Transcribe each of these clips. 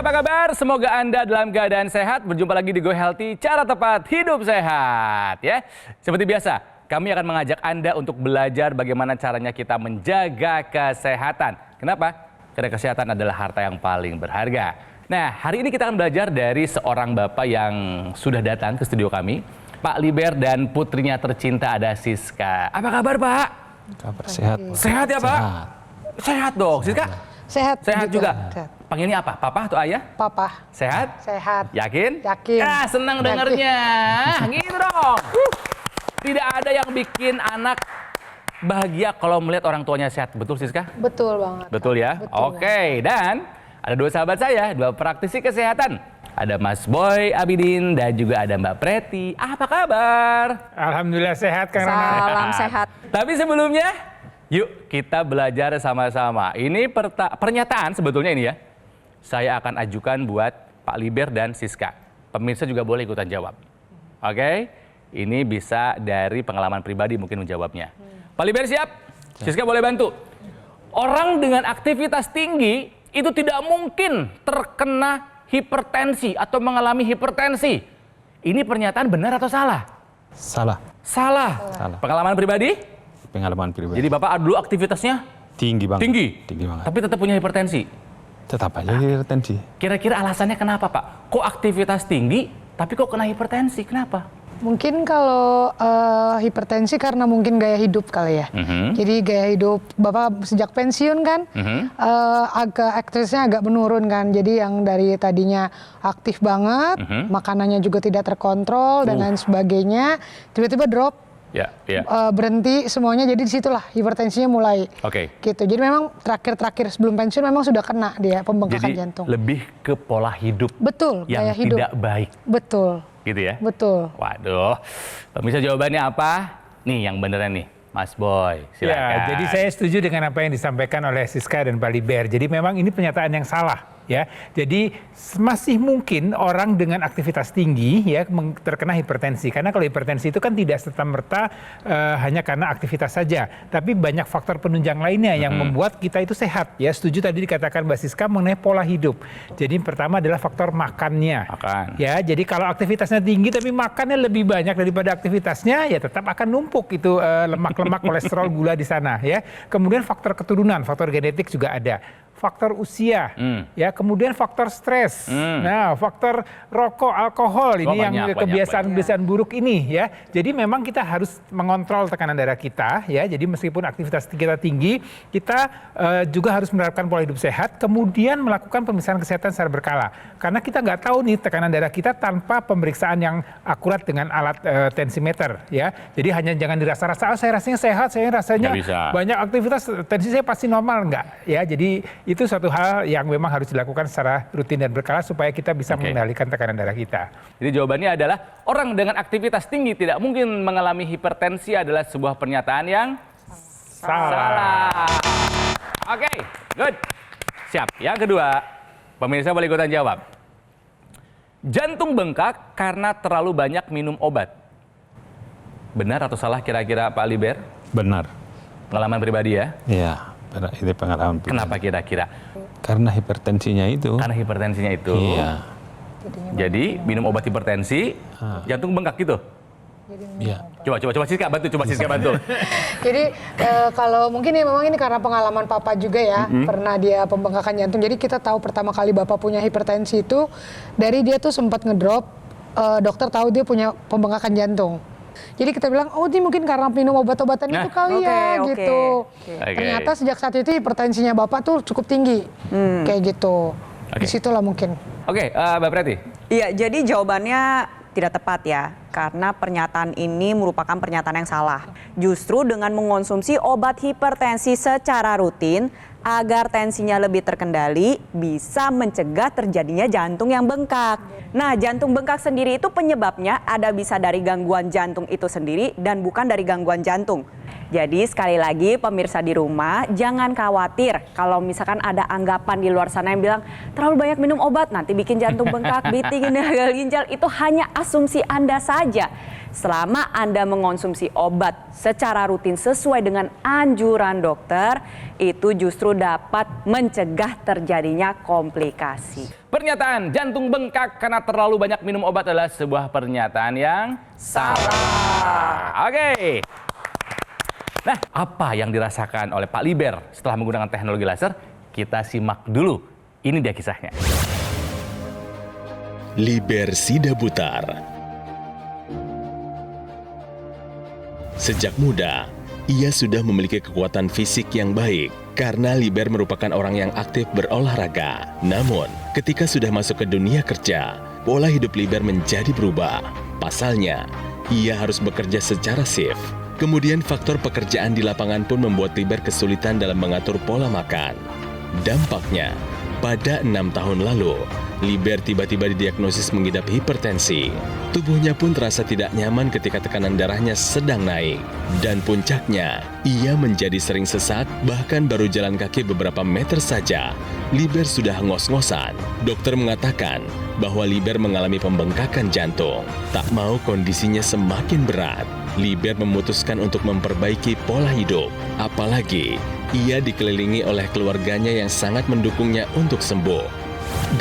apa kabar? Semoga Anda dalam keadaan sehat. Berjumpa lagi di Go Healthy, cara tepat hidup sehat. Ya, seperti biasa, kami akan mengajak Anda untuk belajar bagaimana caranya kita menjaga kesehatan. Kenapa? Karena kesehatan adalah harta yang paling berharga. Nah, hari ini kita akan belajar dari seorang bapak yang sudah datang ke studio kami, Pak Liber dan putrinya tercinta ada Siska. Apa kabar, Pak? Kabar sehat. Sehat ya, Pak? Sehat dong, Siska? Sehat. Sehat juga. Sehat. Panggilnya apa? Papa atau ayah? Papa. Sehat? Sehat. Yakin? Yakin. Ah, senang dengernya. Gitu dong. Tidak ada yang bikin anak bahagia kalau melihat orang tuanya sehat. Betul, Siska? Betul banget. Betul ya? Betul. Oke, dan ada dua sahabat saya, dua praktisi kesehatan. Ada Mas Boy Abidin dan juga ada Mbak Preti. Apa kabar? Alhamdulillah sehat, Kang Ronald. Salam sehat. Tapi sebelumnya, yuk kita belajar sama-sama. Ini pernyataan sebetulnya ini ya. Saya akan ajukan buat Pak Liber dan Siska. Pemirsa juga boleh ikutan jawab. Oke? Ini bisa dari pengalaman pribadi mungkin menjawabnya. Pak Liber siap? Siska boleh bantu. Orang dengan aktivitas tinggi itu tidak mungkin terkena hipertensi atau mengalami hipertensi. Ini pernyataan benar atau salah? Salah. Salah. Pengalaman pribadi? Pengalaman pribadi. Jadi Bapak dulu aktivitasnya Tinggi banget. tinggi? Tinggi banget. Tapi tetap punya hipertensi? Tetap aja hipertensi. Kira-kira alasannya kenapa, Pak? Kok aktivitas tinggi, tapi kok kena hipertensi? Kenapa? Mungkin kalau hipertensi karena mungkin gaya hidup kali ya. Jadi gaya hidup Bapak sejak pensiun kan, aktivitasnya agak menurun kan. Jadi yang dari tadinya aktif banget, makanannya juga tidak terkontrol dan lain sebagainya, tiba-tiba drop. Ya, ya. Berhenti semuanya, jadi disitulah hipertensinya mulai. Oke. Gitu. Jadi memang terakhir sebelum pensiun memang sudah kena dia pembengkakan Jadi jantung. lebih ke pola hidup Betul, yang gaya hidup. tidak baik, Betul. gitu ya? Betul. Waduh, pemirsa jawabannya apa? Nih yang beneran nih, Mas Boy, silakan. Ya, jadi saya setuju dengan apa yang disampaikan oleh Siska dan Pak Liber. Jadi memang ini pernyataan yang salah. Ya, jadi masih mungkin orang dengan aktivitas tinggi ya terkena hipertensi, karena kalau hipertensi itu kan tidak serta-merta hanya karena aktivitas saja, tapi banyak faktor penunjang lainnya yang membuat kita itu sehat. Ya, setuju tadi dikatakan Mbak Siska mengenai pola hidup. Jadi pertama adalah faktor makannya. Makan. Ya, jadi kalau aktivitasnya tinggi tapi makannya lebih banyak daripada aktivitasnya, ya tetap akan numpuk itu lemak-lemak, kolesterol, gula di sana. Ya, kemudian faktor keturunan, faktor genetik juga ada. Faktor usia, ya, kemudian faktor stres, nah, faktor rokok, alkohol, ini yang kebiasaan buruk ini, ya. Jadi memang kita harus mengontrol tekanan darah kita, ya. Jadi meskipun aktivitas kita tinggi, kita juga harus menerapkan pola hidup sehat, kemudian melakukan pemeriksaan kesehatan secara berkala. Karena kita nggak tahu nih tekanan darah kita tanpa pemeriksaan yang akurat dengan alat tensimeter, ya. Jadi hanya jangan dirasa-rasa, saya rasanya sehat, saya rasanya banyak aktivitas, tensi saya pasti normal, enggak, ya. Jadi itu suatu hal yang memang harus dilakukan secara rutin dan berkala supaya kita bisa mengendalikan tekanan darah kita. Jadi jawabannya adalah orang dengan aktivitas tinggi tidak mungkin mengalami hipertensi adalah sebuah pernyataan yang salah. Oke, good. Siap. Yang kedua, pemirsa boleh ikutan jawab. Jantung bengkak karena terlalu banyak minum obat. Benar atau salah kira-kira Pak Liber? Benar. Pengalaman pribadi ya? Iya. Ini pengalaman pribadi. Kenapa kira-kira? Karena hipertensinya itu. Karena hipertensinya itu. Iya. Jadi minum obat hipertensi, jantung bengkak gitu. Iya. Coba Siska bantu. Jadi kalau mungkin ya memang ini karena pengalaman Papa juga ya, pernah dia pembengkakan jantung. Jadi kita tahu pertama kali Bapak punya hipertensi itu dari dia tuh sempat ngedrop, dokter tahu dia punya pembengkakan jantung. Jadi kita bilang, oh ini mungkin karena minum obat-obatan itu kali ya, gitu. Ternyata sejak saat itu hipertensinya Bapak tuh cukup tinggi, kayak gitu. Disitulah mungkin. Oke, Mbak Preti. Iya, jadi jawabannya tidak tepat ya, karena pernyataan ini merupakan pernyataan yang salah. Justru dengan mengonsumsi obat hipertensi secara rutin, agar tensinya lebih terkendali, bisa mencegah terjadinya jantung yang bengkak. Nah, jantung bengkak sendiri itu penyebabnya ada bisa dari gangguan jantung itu sendiri dan bukan dari gangguan jantung. Jadi sekali lagi pemirsa di rumah jangan khawatir kalau misalkan ada anggapan di luar sana yang bilang terlalu banyak minum obat nanti bikin jantung bengkak, bikin gagal ginjal, itu hanya asumsi Anda saja. saja. Selama Anda mengonsumsi obat secara rutin sesuai dengan anjuran dokter, itu justru dapat mencegah terjadinya komplikasi. Pernyataan jantung bengkak karena terlalu banyak minum obat adalah sebuah pernyataan yang salah. Oke. Nah, apa yang dirasakan oleh Pak Liber setelah menggunakan teknologi laser? Kita simak dulu. Ini dia kisahnya. Liber Sidabutar. Sejak muda, ia sudah memiliki kekuatan fisik yang baik karena Liber merupakan orang yang aktif berolahraga. Namun, ketika sudah masuk ke dunia kerja, pola hidup Liber menjadi berubah. Pasalnya, ia harus bekerja secara shift. Kemudian faktor pekerjaan di lapangan pun membuat Liber kesulitan dalam mengatur pola makan. Dampaknya, pada 6 tahun lalu, Liber tiba-tiba didiagnosis mengidap hipertensi. Tubuhnya pun terasa tidak nyaman ketika tekanan darahnya sedang naik. Dan puncaknya, ia menjadi sering sesak, bahkan baru jalan kaki beberapa meter saja. Liber sudah ngos-ngosan. Dokter mengatakan bahwa Liber mengalami pembengkakan jantung. Tak mau kondisinya semakin berat, Liber memutuskan untuk memperbaiki pola hidup. Apalagi, ia dikelilingi oleh keluarganya yang sangat mendukungnya untuk sembuh.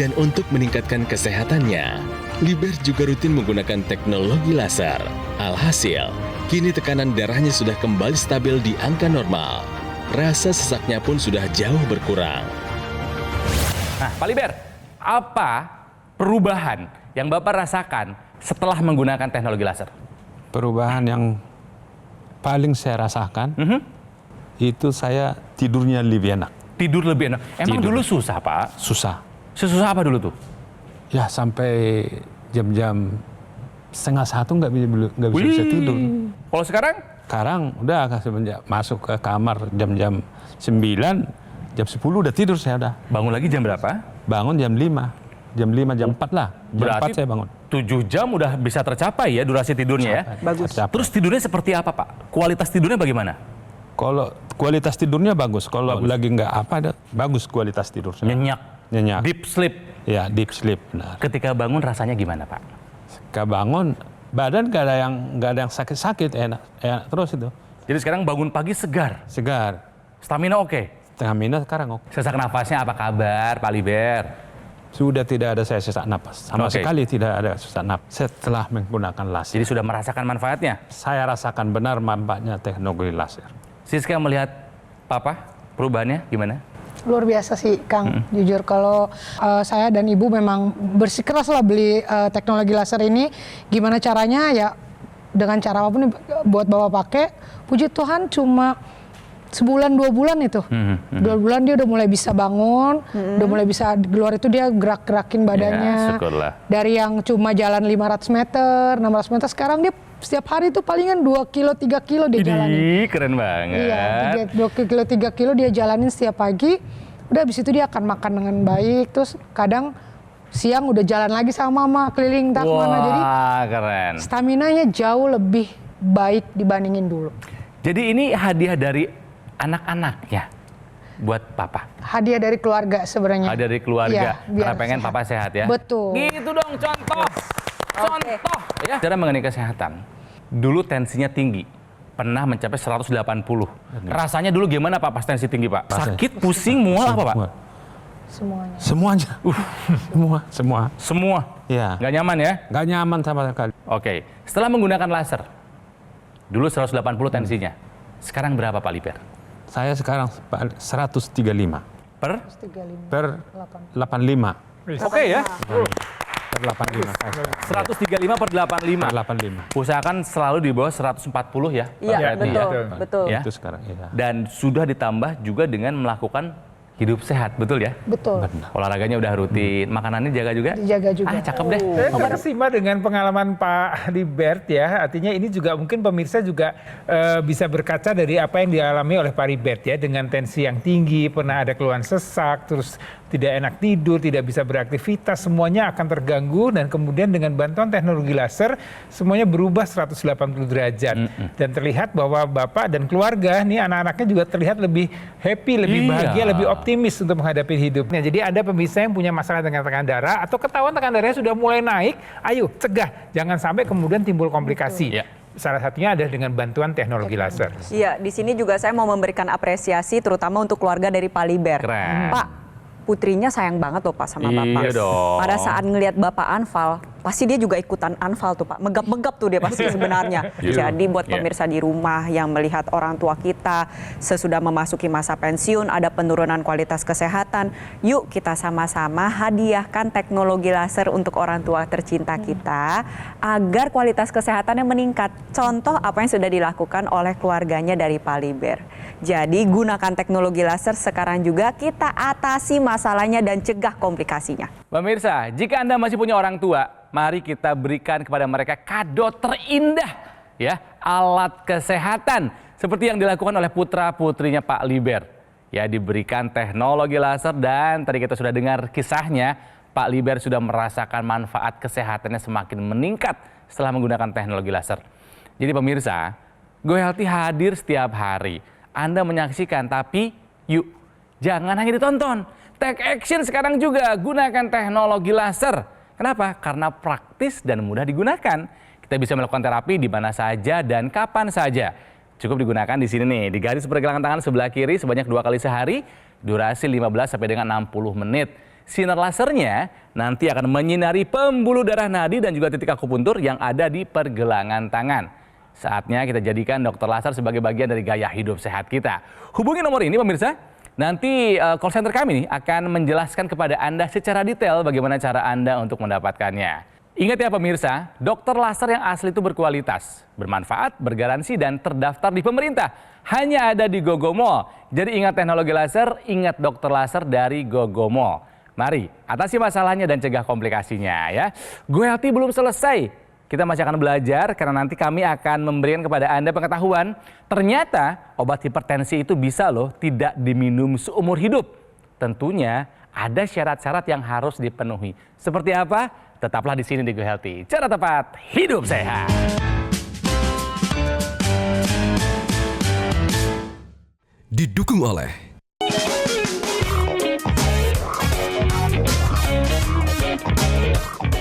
Dan untuk meningkatkan kesehatannya, Liber juga rutin menggunakan teknologi laser. Alhasil, kini tekanan darahnya sudah kembali stabil di angka normal. Rasa sesaknya pun sudah jauh berkurang. Nah, Pak Liber, apa perubahan yang Bapak rasakan setelah menggunakan teknologi laser? Perubahan yang paling saya rasakan itu saya tidurnya lebih enak. Tidur lebih enak. Emang Tidur. dulu susah, Pak? Susah. Sesusah apa dulu tuh? Ya sampai jam-jam 12:30 nggak bisa tidur. Kalau sekarang? Sekarang udah semenjak masuk ke kamar jam-jam 9, jam 10 udah tidur saya udah. Bangun lagi jam berapa? Bangun jam 5. Jam 5, jam 4 lah. Jam Berarti 4 saya bangun. 7 jam udah bisa tercapai ya durasi tidurnya ya? Bagus. Tercapai. Terus tidurnya seperti apa, Pak? Kualitas tidurnya bagaimana? Kalau kualitas tidurnya bagus. Kalau lagi nggak apa, bagus kualitas tidur. Nyenyak. Nyenyak. Deep sleep. Ya, deep sleep. Benar. Ketika bangun rasanya gimana, Pak? Kebangun, badan nggak ada yang sakit-sakit, enak terus itu. Jadi sekarang bangun pagi segar, Segar. stamina oke. Setengah minus sekarang oke. Sesak nafasnya apa kabar, Pak Liber? Sudah tidak ada saya sesak napas. Sama Oke. sekali tidak ada sesak napas setelah menggunakan laser. Jadi sudah merasakan manfaatnya. Saya rasakan benar manfaatnya teknologi laser. Siska melihat Papa, perubahannya gimana? Luar biasa sih, Kang. Jujur kalau saya dan Ibu memang bersikeras lah beli teknologi laser ini. Gimana caranya ya dengan cara apapun buat Bapak pakai. Puji Tuhan cuma sebulan 2 bulan itu. 2 bulan dia udah mulai bisa bangun, udah mulai bisa keluar itu dia gerak-gerakin badannya. Ya, syukurlah. Dari yang cuma jalan 500 meter, 600 meter, sekarang dia setiap hari itu palingan 2 kilo, 3 kilo dia jalanin. Ini keren banget. Iya, 2 kilo, 3 kilo dia jalanin setiap pagi. Udah habis itu dia akan makan dengan baik. Terus kadang siang udah jalan lagi sama mama keliling tak mana. Jadi Wah, keren. staminanya jauh lebih baik dibandingin dulu. Jadi ini hadiah dari anak-anaknya buat Papa. Hadiah dari keluarga sebenarnya. Hadiah dari keluarga. Iya, biar Karena pengen sehat. Papa sehat ya. Betul. Gitu dong contoh. Contoh ya. Cara mengenai kesehatan. Dulu tensinya tinggi. Pernah mencapai 180. Rasanya dulu gimana Pak pas tensi tinggi Pak? Sakit, pusing, mual apa Pak? Semuanya. Semuanya. Semua. Semua? Ya. Nggak nyaman ya? Nggak nyaman sama sekali. Oke. Setelah menggunakan laser. Dulu 180 tensinya. Sekarang berapa Pak Liber? Saya sekarang 135 Per? 35. per 85. Oke ya. Per 85. 135 per 85. Per 85. Usahakan selalu di bawah 140 ya. Pak Iya, Freddy betul, ya. betul. Ya. Itu sekarang. Ya. Dan sudah ditambah juga dengan melakukan hidup sehat, betul ya? Betul. Olahraganya udah rutin, makanannya jaga juga? Dijaga juga. Ah, cakep deh. Saya terkesima dengan pengalaman Pak Libert ya. Artinya ini juga mungkin pemirsa juga bisa berkaca dari apa yang dialami oleh Pak Libert ya. Dengan tensi yang tinggi, pernah ada keluhan sesak, terus tidak enak tidur, tidak bisa beraktivitas, semuanya akan terganggu dan kemudian dengan bantuan teknologi laser semuanya berubah 180 derajat. Dan terlihat bahwa bapak dan keluarga nih anak-anaknya juga terlihat lebih happy, lebih bahagia, lebih optimis untuk menghadapi hidupnya. Jadi ada pemirsa yang punya masalah dengan tekanan darah atau ketahuan tekanan darahnya sudah mulai naik, ayo cegah, jangan sampai kemudian timbul komplikasi. Salah satunya adalah dengan bantuan teknologi laser. Iya, di sini juga saya mau memberikan apresiasi terutama untuk keluarga dari Pak Liber. Keren. Pak, putrinya sayang banget loh Pak sama Bapak. Iya dong. Pada saat ngelihat Bapak anfal, pasti dia juga ikutan anfal tuh Pak. Megap-megap tuh dia pasti sebenarnya. Jadi buat pemirsa di rumah yang melihat orang tua kita sesudah memasuki masa pensiun, ada penurunan kualitas kesehatan, yuk kita sama-sama hadiahkan teknologi laser untuk orang tua tercinta kita agar kualitas kesehatannya meningkat. Contoh apa yang sudah dilakukan oleh keluarganya dari Pak Liber. Jadi gunakan teknologi laser sekarang juga, kita atasi masalahnya dan cegah komplikasinya. Pemirsa, jika Anda masih punya orang tua, mari kita berikan kepada mereka kado terindah, ya, alat kesehatan seperti yang dilakukan oleh putra-putrinya Pak Liber. Ya, diberikan teknologi laser dan tadi kita sudah dengar kisahnya, Pak Liber sudah merasakan manfaat kesehatannya semakin meningkat setelah menggunakan teknologi laser. Jadi pemirsa, Go Healthy hadir setiap hari. Anda menyaksikan, tapi yuk jangan hanya ditonton. Take action sekarang juga, gunakan teknologi laser. Kenapa? Karena praktis dan mudah digunakan. Kita bisa melakukan terapi di mana saja dan kapan saja. Cukup digunakan di sini nih, di garis pergelangan tangan sebelah kiri sebanyak 2 kali sehari, durasi 15 sampai dengan 60 menit. Sinar lasernya nanti akan menyinari pembuluh darah nadi dan juga titik akupuntur yang ada di pergelangan tangan. Saatnya kita jadikan dokter laser sebagai bagian dari gaya hidup sehat kita. Hubungi nomor ini pemirsa. Nanti call center kami nih akan menjelaskan kepada Anda secara detail bagaimana cara Anda untuk mendapatkannya. Ingat ya pemirsa, dokter laser yang asli itu berkualitas, bermanfaat, bergaransi, dan terdaftar di pemerintah. Hanya ada di Gogo Mall. Jadi ingat teknologi laser, ingat dokter laser dari Gogo Mall. Mari atasi masalahnya dan cegah komplikasinya ya. Go Healthy belum selesai. Kita masih akan belajar karena nanti kami akan memberikan kepada Anda pengetahuan. Ternyata obat hipertensi itu bisa loh tidak diminum seumur hidup. Tentunya ada syarat-syarat yang harus dipenuhi. Seperti apa? Tetaplah di sini di Go Healthy. Cara tepat hidup sehat. Didukung oleh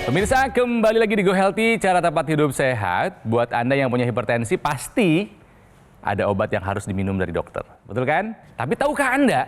Pemirsa, kembali lagi di Go Healthy, cara tepat hidup sehat. Buat Anda yang punya hipertensi, pasti ada obat yang harus diminum dari dokter. Betul kan? Tapi tahukah Anda,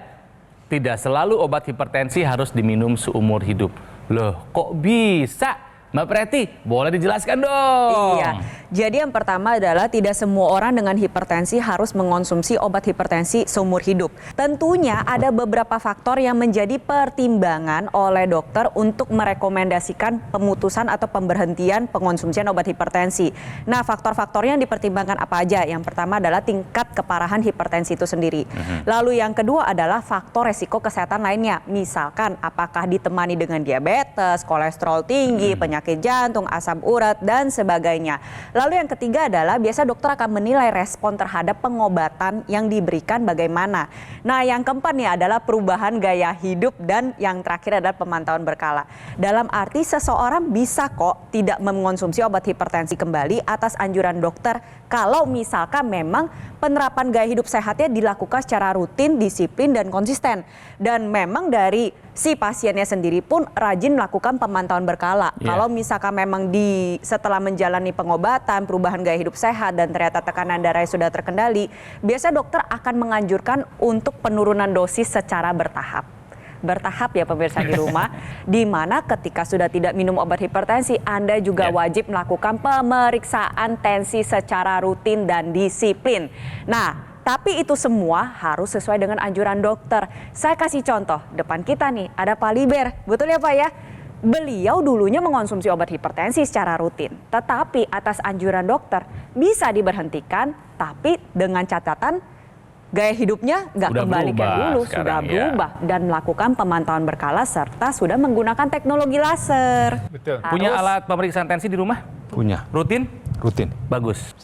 tidak selalu obat hipertensi harus diminum seumur hidup. Loh, kok bisa? Mbak Preti, boleh dijelaskan dong? Iya, jadi yang pertama adalah tidak semua orang dengan hipertensi harus mengonsumsi obat hipertensi seumur hidup. Tentunya ada beberapa faktor yang menjadi pertimbangan oleh dokter untuk merekomendasikan pemutusan atau pemberhentian pengonsumsian obat hipertensi. Nah, faktor-faktornya yang dipertimbangkan apa aja? Yang pertama adalah tingkat keparahan hipertensi itu sendiri. Lalu yang kedua adalah faktor resiko kesehatan lainnya. Misalkan apakah ditemani dengan diabetes, kolesterol tinggi, penyakit jantung, asam urat, dan sebagainya. Lalu yang ketiga adalah biasa dokter akan menilai respon terhadap pengobatan yang diberikan bagaimana. Nah, yang keempat nih adalah perubahan gaya hidup dan yang terakhir adalah pemantauan berkala. Dalam arti seseorang bisa kok tidak mengonsumsi obat hipertensi kembali atas anjuran dokter kalau misalkan memang penerapan gaya hidup sehatnya dilakukan secara rutin, disiplin, dan konsisten. Dan memang dari si pasiennya sendiri pun rajin melakukan pemantauan berkala. Kalau misalkan memang setelah menjalani pengobatan, perubahan gaya hidup sehat, dan ternyata tekanan darahnya sudah terkendali, biasa dokter akan menganjurkan untuk penurunan dosis secara bertahap. Bertahap ya pemirsa di rumah, di mana ketika sudah tidak minum obat hipertensi, Anda juga wajib melakukan pemeriksaan tensi secara rutin dan disiplin. Nah, tapi itu semua harus sesuai dengan anjuran dokter. Saya kasih contoh, depan kita nih ada Pak Liber, betul ya Pak ya? Beliau dulunya mengonsumsi obat hipertensi secara rutin, tetapi atas anjuran dokter bisa diberhentikan, tapi dengan catatan gaya hidupnya nggak kembali kayak dulu, sudah berubah dan melakukan pemantauan berkala serta sudah menggunakan teknologi laser. Betul. Punya alat pemeriksaan tensi di rumah? Punya. Rutin? Rutin. Bagus.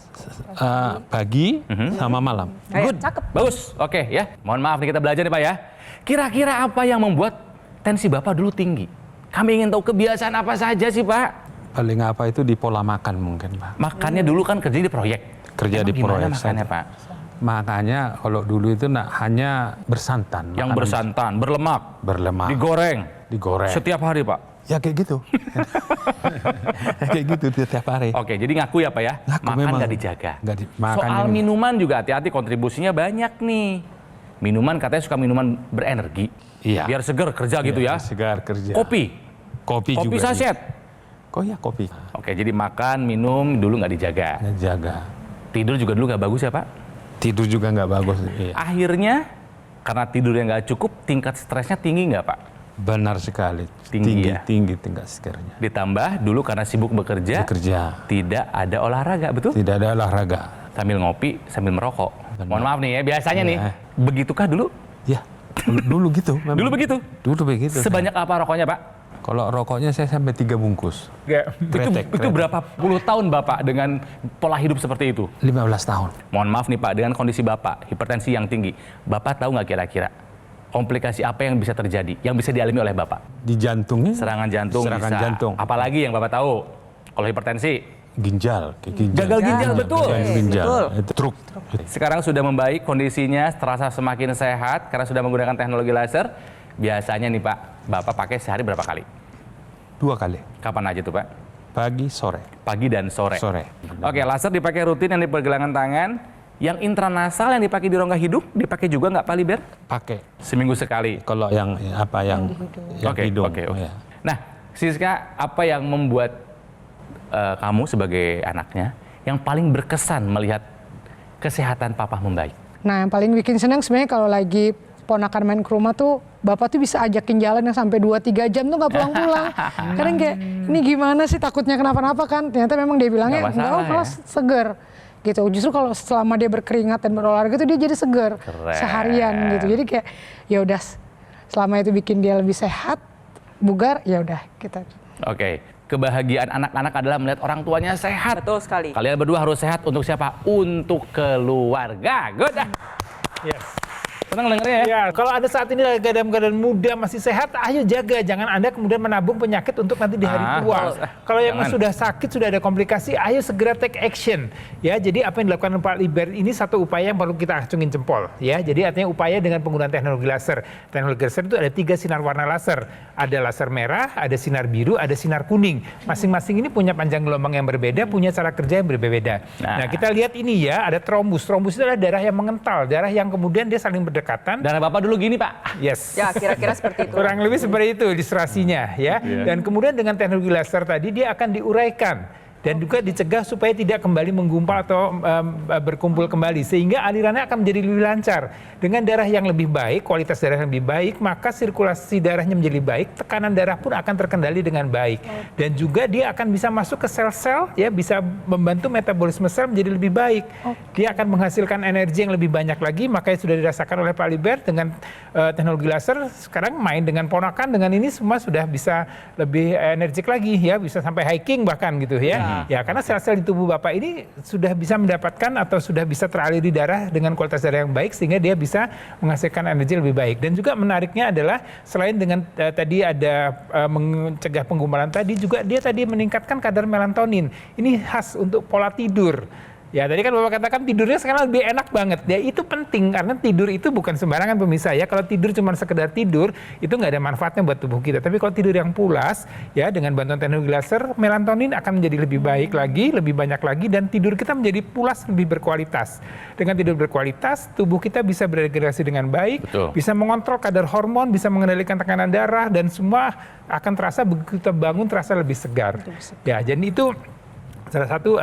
Pagi sama malam. Good. Cakep. Bagus. Oke ya. Mohon maaf nih kita belajar nih Pak ya. Kira-kira apa yang membuat tensi Bapak dulu tinggi. Kami ingin tahu kebiasaan apa saja sih Pak? Paling apa itu di pola makan mungkin Pak. Makannya dulu kan kerja di proyek. Kerja Emang di gimana proyek makannya saja. Pak? Makanya kalau dulu itu hanya bersantan. Yang makanan bersantan, berlemak, berlemak, digoreng. setiap hari Pak. Ya kayak gitu. Kayak gitu tiap hari. Oke, jadi ngaku ya Pak ya, Ngaku makan memang. nggak dijaga. Makan Soal yang- minuman juga hati-hati, kontribusinya banyak nih. Minuman katanya suka minuman berenergi, Iya. biar seger kerja gitu ya. Segar kerja. Kopi Kopi kopi juga. saset. Kok ya kopi. Oke, jadi makan, minum dulu nggak dijaga. Ya, jaga. Tidur juga dulu nggak bagus ya Pak. Tidur juga nggak bagus. Iya. Akhirnya karena tidurnya nggak cukup, tingkat stresnya tinggi nggak Pak? Benar sekali. Tinggi ya? Tinggi tingkat sekernya. Ditambah dulu karena sibuk bekerja, Bekerja. tidak ada olahraga, betul? Tidak ada olahraga. Sambil ngopi, sambil merokok. Benar. Mohon maaf nih ya, biasanya nih. Iya. Begitukah dulu? Ya. Dulu gitu. memang. Dulu begitu? Dulu begitu. Sebanyak apa rokoknya Pak? Kalau rokoknya saya sampai 3 bungkus. Itu berapa puluh tahun Bapak dengan pola hidup seperti itu? 15 tahun. Mohon maaf nih Pak, dengan kondisi Bapak, hipertensi yang tinggi, Bapak tahu nggak kira-kira komplikasi apa yang bisa terjadi, yang bisa dialami oleh Bapak? Di jantungnya. Serangan jantung Serangan bisa. jantung. Apalagi yang Bapak tahu? Kalau hipertensi, Ginjal. Ginjal. gagal ginjal, betul. Gagal ginjal. betul. Itu truk. Sekarang sudah membaik kondisinya, terasa semakin sehat karena sudah menggunakan teknologi laser. Biasanya nih Pak, Bapak pakai sehari berapa kali? 2 kali. Kapan aja tuh Pak? Pagi, sore. Pagi dan sore. Sore. Oke, laser dipakai rutin yang di pergelangan tangan. Yang intranasal yang dipakai di rongga hidung, dipakai juga nggak Pak Liber? Pakai. Seminggu sekali. Kalau yang Oke, hidung. oke. Ya. Nah, Siska, apa yang membuat kamu sebagai anaknya yang paling berkesan melihat kesehatan Papa membaik? Nah, yang paling bikin senang sebenarnya kalau lagi ponakan main ke rumah tuh, Bapak tuh bisa ajakin jalan yang sampai 2-3 jam tuh nggak pulang-pulang. Kadang kayak, ini gimana sih, takutnya kenapa-napa kan? Ternyata memang dia bilangnya, Nggak masalah enggak, malah seger. Gitu. Justru kalau selama dia berkeringat dan berolahraga tuh dia jadi seger Keren. seharian gitu. Jadi kayak, ya udah, selama itu bikin dia lebih sehat, bugar, ya udah kita. Oke, kebahagiaan anak-anak adalah melihat orang tuanya sehat. Betul sekali. Kalian berdua harus sehat untuk siapa? Untuk keluarga. Good. Yes. Senang dengernya ya? Ya, kalau ada saat ini lagi dalam keadaan muda masih sehat, ayo jaga. Jangan Anda kemudian menabung penyakit untuk nanti di hari tua. Kalau yang jangan. sudah sakit, sudah ada komplikasi, ayo segera take action. Ya, jadi apa yang dilakukan Pak Liber ini satu upaya yang perlu kita acungin jempol. Ya, jadi artinya upaya dengan penggunaan teknologi laser. Teknologi laser itu ada 3 sinar warna laser. Ada laser merah, ada sinar biru, ada sinar kuning. Masing-masing ini punya panjang gelombang yang berbeda, punya cara kerja yang berbeda. Nah, kita lihat ini ya, ada trombus. Trombus itu adalah darah yang mengental, darah yang kemudian dia saling berdekatan. Darah Bapak dulu gini Pak. Yes. Ya, kira-kira seperti itu. Kurang lebih seperti itu ilustrasinya ya. Dan kemudian dengan teknologi laser tadi dia akan diuraikan dan juga dicegah supaya tidak kembali menggumpal atau berkumpul kembali sehingga alirannya akan menjadi lebih lancar. Dengan darah yang lebih baik, kualitas darah yang lebih baik, maka sirkulasi darahnya menjadi baik, tekanan darah pun akan terkendali dengan baik. Dan juga dia akan bisa masuk ke sel-sel ya, bisa membantu metabolisme sel menjadi lebih baik. Dia akan menghasilkan energi yang lebih banyak lagi, makanya sudah dirasakan oleh Pak Liber dengan teknologi laser. Sekarang main dengan ponakan dengan ini semua sudah bisa lebih energik lagi ya, bisa sampai hiking bahkan gitu ya. Ya, karena sel-sel di tubuh Bapak ini sudah bisa mendapatkan atau sudah bisa teraliri darah dengan kualitas darah yang baik sehingga dia bisa menghasilkan energi lebih baik. Dan juga menariknya adalah selain dengan tadi ada mencegah penggumpalan tadi, juga dia tadi meningkatkan kadar melatonin. Ini khas untuk pola tidur. Ya, tadi kan Bapak katakan tidurnya sekarang lebih enak banget. Ya, itu penting karena tidur itu bukan sembarangan pemirsa ya. Kalau tidur cuma sekedar tidur, itu nggak ada manfaatnya buat tubuh kita. Tapi kalau tidur yang pulas, ya dengan bantuan teknologi laser, melatonin akan menjadi lebih baik lagi, lebih banyak lagi, dan tidur kita menjadi pulas, lebih berkualitas. Dengan tidur berkualitas, tubuh kita bisa beregenerasi dengan baik, Betul. bisa mengontrol kadar hormon, bisa mengendalikan tekanan darah, dan semua akan terasa begitu kita bangun terasa lebih segar. Ya, jadi itu salah satu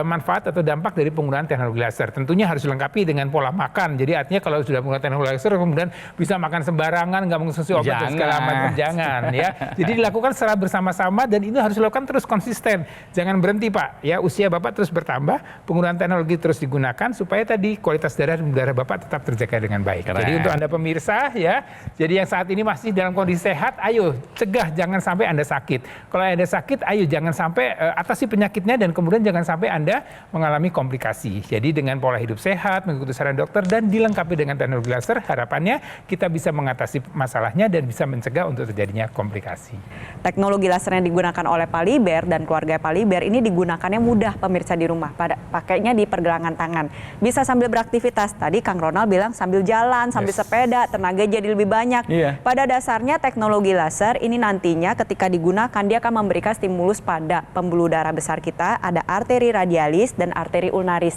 manfaat atau dampak dari penggunaan teknologi laser. Tentunya harus dilengkapi dengan pola makan. Jadi artinya kalau sudah menggunakan teknologi laser kemudian bisa makan sembarangan, nggak mengkonsumsi obat dan segala macam, jangan ya. Jadi dilakukan secara bersama-sama dan itu harus dilakukan terus konsisten. Jangan berhenti Pak. Ya, usia Bapak terus bertambah, penggunaan teknologi terus digunakan supaya tadi kualitas darah Bapak tetap terjaga dengan baik. Keren. Jadi untuk Anda pemirsa ya, jadi yang saat ini masih dalam kondisi sehat, ayo cegah jangan sampai Anda sakit. Kalau Anda sakit, ayo jangan sampai atasi penyakitnya dan dan kemudian jangan sampai Anda mengalami komplikasi. Jadi dengan pola hidup sehat, mengikuti saran dokter dan dilengkapi dengan teknologi laser, harapannya kita bisa mengatasi masalahnya dan bisa mencegah untuk terjadinya komplikasi. Teknologi laser yang digunakan oleh Pak Liber dan keluarga Pak Liber ini digunakannya mudah pemirsa di rumah. Pakainya di pergelangan tangan. Bisa sambil beraktivitas. Tadi Kang Ronald bilang sambil jalan, sambil sepeda, tenaga jadi lebih banyak. Pada dasarnya teknologi laser ini nantinya ketika digunakan dia akan memberikan stimulus pada pembuluh darah besar kita, ada arteri radialis dan arteri ulnaris.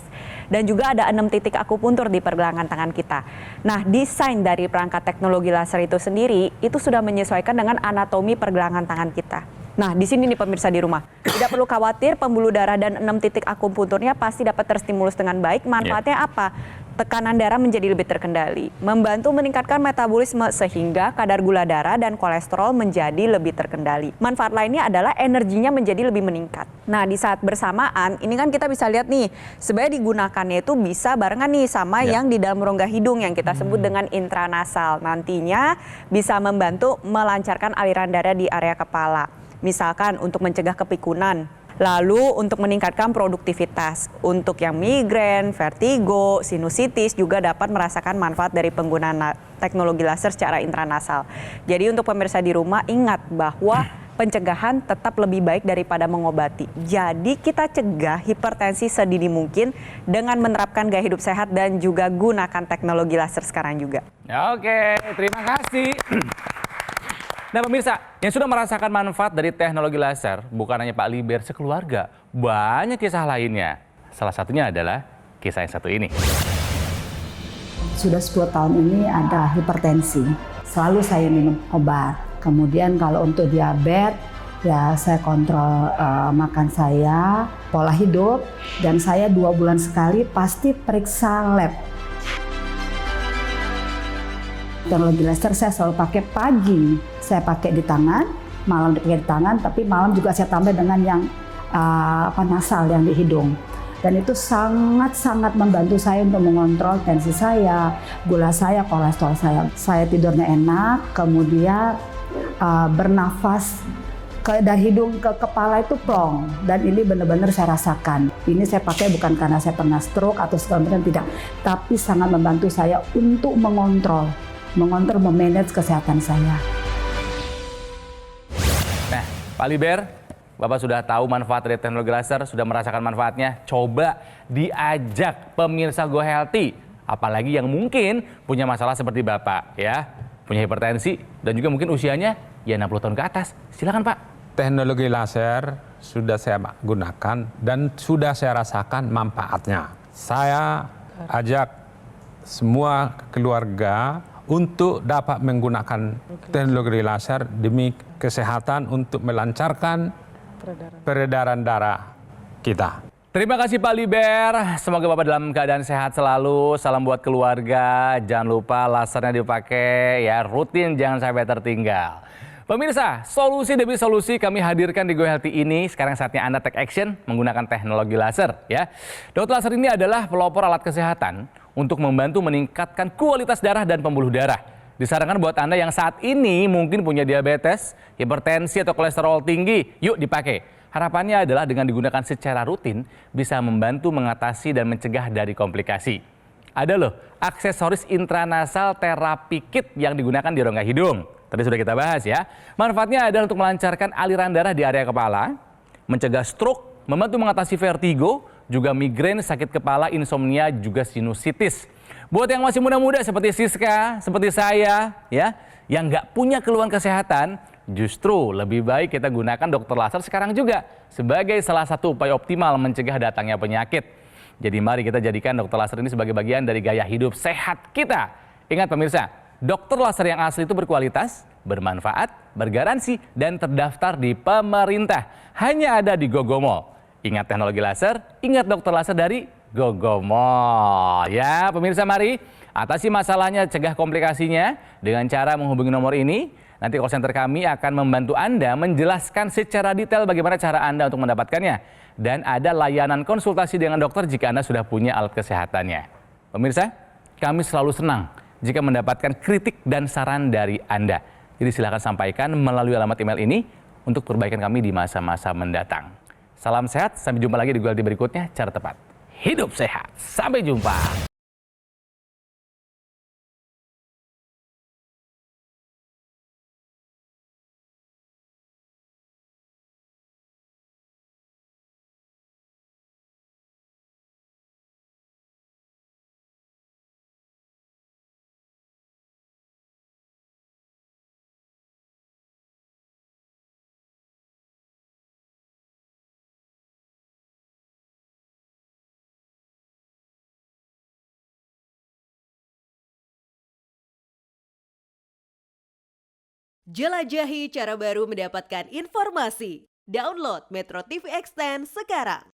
Dan juga ada 6 titik akupuntur di pergelangan tangan kita. Nah, desain dari perangkat teknologi laser itu sendiri itu sudah menyesuaikan dengan anatomi pergelangan tangan kita. Nah, di sini nih pemirsa di rumah, tidak perlu khawatir, pembuluh darah dan 6 titik akupunturnya pasti dapat terstimulus dengan baik. Manfaatnya apa? Tekanan darah menjadi lebih terkendali, membantu meningkatkan metabolisme sehingga kadar gula darah dan kolesterol menjadi lebih terkendali. Manfaat lainnya adalah energinya menjadi lebih meningkat. Nah, di saat bersamaan, ini kan kita bisa lihat nih, sebenarnya digunakannya itu bisa barengan nih sama yang di dalam rongga hidung yang kita sebut dengan intranasal. Nantinya bisa membantu melancarkan aliran darah di area kepala. Misalkan untuk mencegah kepikunan. Lalu untuk meningkatkan produktivitas, untuk yang migrain, vertigo, sinusitis juga dapat merasakan manfaat dari penggunaan teknologi laser secara intranasal. Jadi untuk pemirsa di rumah ingat bahwa pencegahan tetap lebih baik daripada mengobati. Jadi kita cegah hipertensi sedini mungkin dengan menerapkan gaya hidup sehat dan juga gunakan teknologi laser sekarang juga. Oke, terima kasih. Nah pemirsa, yang sudah merasakan manfaat dari teknologi laser bukan hanya Pak Liber sekeluarga, banyak kisah lainnya. Salah satunya adalah kisah yang satu ini. Sudah 10 tahun ini ada hipertensi, selalu saya minum obat. Kemudian kalau untuk diabetes, ya saya kontrol makan saya, pola hidup, dan saya 2 bulan sekali pasti periksa lab. Teknologi laser saya selalu pakai pagi, saya pakai di tangan, malam dipakai di tangan, tapi malam juga saya tambah dengan yang nasal yang di hidung. Dan itu sangat-sangat membantu saya untuk mengontrol tensi saya, gula saya, kolesterol saya. Saya tidurnya enak, kemudian bernafas dari hidung ke kepala itu plong, dan ini benar-benar saya rasakan. Ini saya pakai bukan karena saya pernah stroke atau segala macam, tidak, tapi sangat membantu saya untuk mengontrol, memanage kesehatan saya. Nah, Pak Liber, Bapak sudah tahu manfaat dari teknologi laser, sudah merasakan manfaatnya. Coba diajak pemirsa Go Healthy, apalagi yang mungkin punya masalah seperti Bapak, ya, punya hipertensi dan juga mungkin usianya ya 60 tahun ke atas. Silakan Pak. Teknologi laser sudah saya gunakan dan sudah saya rasakan manfaatnya. Saya ajak semua keluarga untuk dapat menggunakan teknologi laser demi kesehatan untuk melancarkan peredaran darah kita. Terima kasih Pak Liber, semoga Bapak dalam keadaan sehat selalu. Salam buat keluarga, jangan lupa lasernya dipakai ya, rutin jangan sampai tertinggal. Pemirsa, solusi demi solusi kami hadirkan di Go Healthy ini. Sekarang saatnya Anda take action menggunakan teknologi laser ya. Dokter laser ini adalah pelopor alat kesehatan untuk membantu meningkatkan kualitas darah dan pembuluh darah. Disarankan buat Anda yang saat ini mungkin punya diabetes, hipertensi atau kolesterol tinggi, yuk dipakai. Harapannya adalah dengan digunakan secara rutin bisa membantu mengatasi dan mencegah dari komplikasi. Ada loh aksesoris intranasal terapi kit yang digunakan di rongga hidung. Tadi sudah kita bahas ya. Manfaatnya adalah untuk melancarkan aliran darah di area kepala, mencegah stroke, membantu mengatasi vertigo, juga migrain, sakit kepala, insomnia, juga sinusitis. Buat yang masih muda-muda seperti Siska, seperti saya, ya, yang nggak punya keluhan kesehatan, justru lebih baik kita gunakan dokter laser sekarang juga sebagai salah satu upaya optimal mencegah datangnya penyakit. Jadi mari kita jadikan dokter laser ini sebagai bagian dari gaya hidup sehat kita. Ingat pemirsa, dokter laser yang asli itu berkualitas, bermanfaat, bergaransi, dan terdaftar di pemerintah. Hanya ada di Gogomo. Ingat teknologi laser, ingat dokter laser dari Gogomo. Ya pemirsa, mari atasi masalahnya, cegah komplikasinya dengan cara menghubungi nomor ini. Nanti call center kami akan membantu Anda menjelaskan secara detail bagaimana cara Anda untuk mendapatkannya. Dan ada layanan konsultasi dengan dokter jika Anda sudah punya alat kesehatannya. Pemirsa, kami selalu senang jika mendapatkan kritik dan saran dari Anda. Jadi silakan sampaikan melalui alamat email ini untuk perbaikan kami di masa-masa mendatang. Salam sehat, sampai jumpa lagi di Gulati berikutnya. Cara tepat, hidup sehat. Sampai jumpa. Jelajahi cara baru mendapatkan informasi. Download Metro TV Extend sekarang.